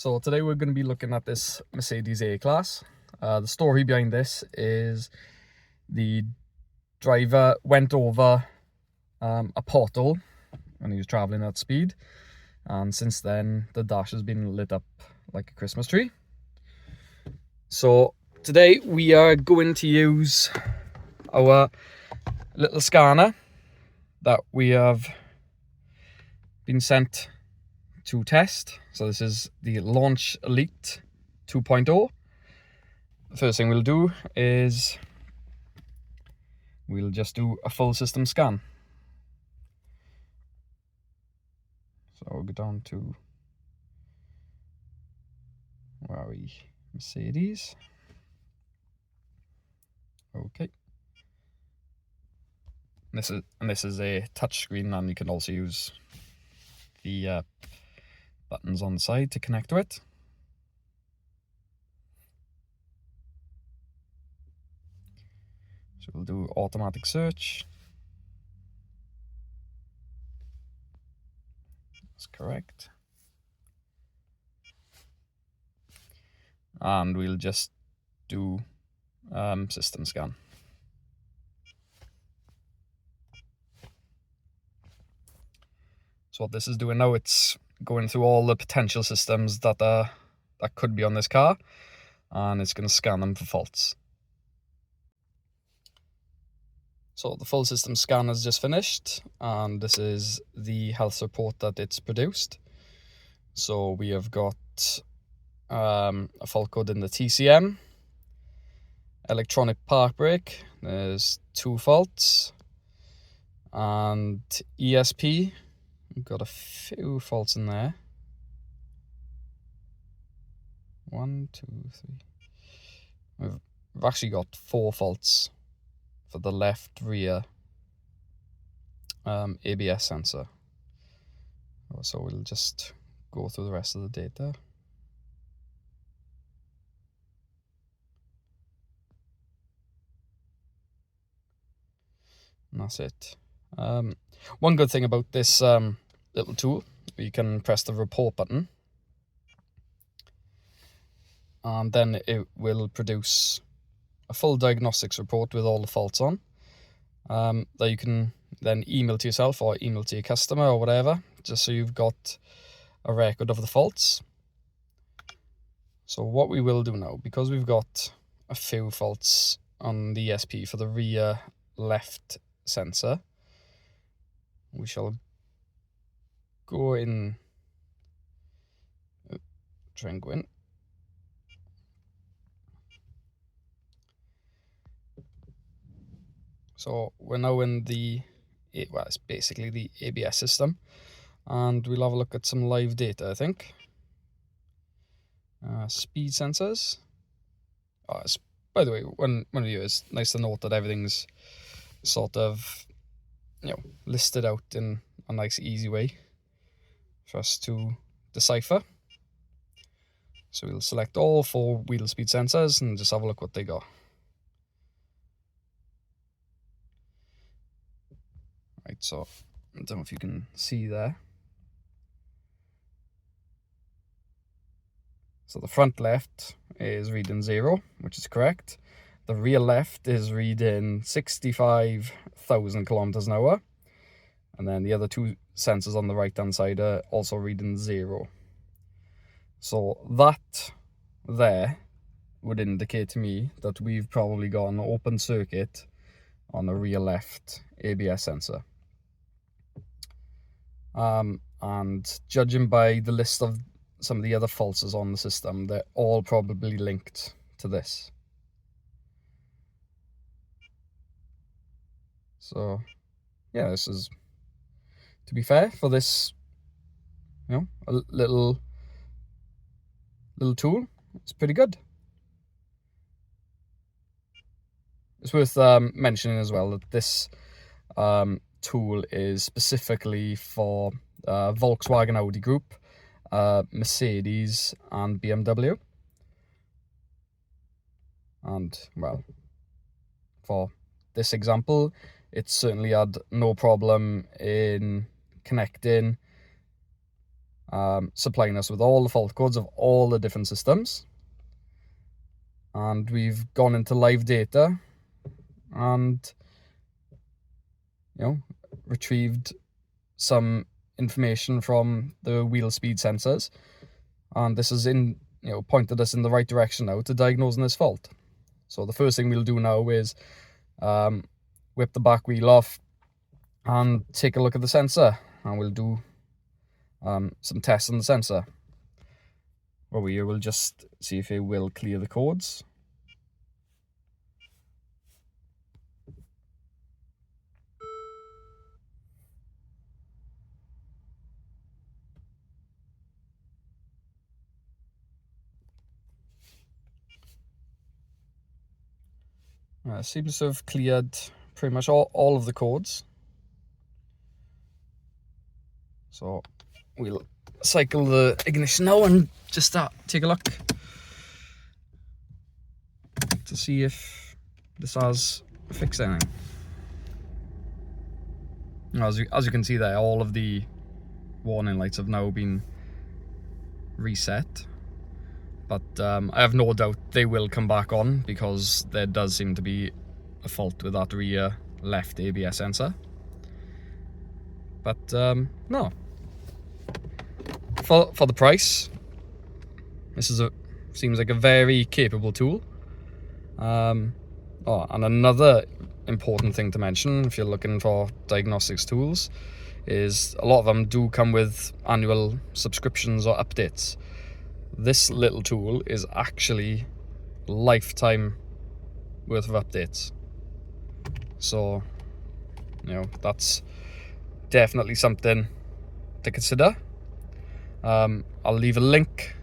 So today we're going to be looking at this Mercedes A-Class. The story behind this is the driver went over a pothole when he was traveling at speed, and since then the dash has been lit up like a Christmas tree. So today we are going to use our little scanner that we have been sent to test. So this is the Launch Elite 2.0. The first thing we'll do is we'll just do a full system scan. So we'll go down to, where are we? Mercedes. Okay. This is a touch screen, and you can also use the buttons on the side to connect to it. So we'll do automatic search. That's correct. And we'll just do system scan. So what this is doing now, it's going through all the potential systems that could be on this car, and it's going to scan them for faults. So the full system scan has just finished, and this is the health report that it's produced. So we have got a fault code in the TCM, electronic park brake, there's 2 faults, and ESP, we've got a few faults in there. 1, 2, 3. We've actually got 4 faults for the left rear ABS sensor. So we'll just go through the rest of the data. And that's it. One good thing about this little tool, you can press the report button, and then it will produce a full diagnostics report with all the faults on, that you can then email to yourself or email to your customer or whatever, just so you've got a record of the faults. So what we will do now, because we've got a few faults on the ESP for the rear left sensor, we shall go in, try and go in. So we're now in the, well, it's basically the ABS system, and we'll have a look at some live data, I think. Speed sensors. By the way, when we do, it's nice to note that everything's sort of, listed out in a nice, easy way for us to decipher. So we'll select all 4 wheel speed sensors and just have a look what they got. Right, so I don't know if you can see there. So the front left is reading 0, which is correct. The rear left is reading 65,000 kilometers an hour. And then the other 2 sensors on the right hand side are also reading 0. So that there would indicate to me that we've probably got an open circuit on the rear left ABS sensor. And judging by the list of some of the other faults on the system, they're all probably linked to this. So yeah, this is, to be fair, for this, a little tool, it's pretty good. It's worth mentioning as well that this tool is specifically for Volkswagen Audi Group, Mercedes and BMW. And, well, for this example, it certainly had no problem in connecting supplying us with all the fault codes of all the different systems. And we've gone into live data and, you know, retrieved some information from the wheel speed sensors, and this is pointed us in the right direction now to diagnosing this fault. So the first thing we'll do now is whip the back wheel off and take a look at the sensor, and we'll do some tests on the sensor. Well, we will just see if it will clear the codes. Seems to have cleared pretty much all of the codes. So we'll cycle the ignition now and just take a look to see if this has fixed anything. As you can see there, all of the warning lights have now been reset. But I have no doubt they will come back on, because there does seem to be a fault with that rear left ABS sensor. But no, for the price, this seems like a very capable tool. And another important thing to mention, if you're looking for diagnostics tools, is a lot of them do come with annual subscriptions or updates. This little tool is actually lifetime worth of updates. So, that's definitely something to consider. I'll leave a link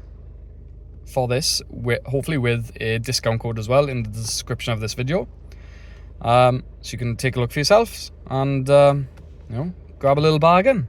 for this, hopefully with a discount code as well, in the description of this video. So you can take a look for yourselves and, grab a little bargain.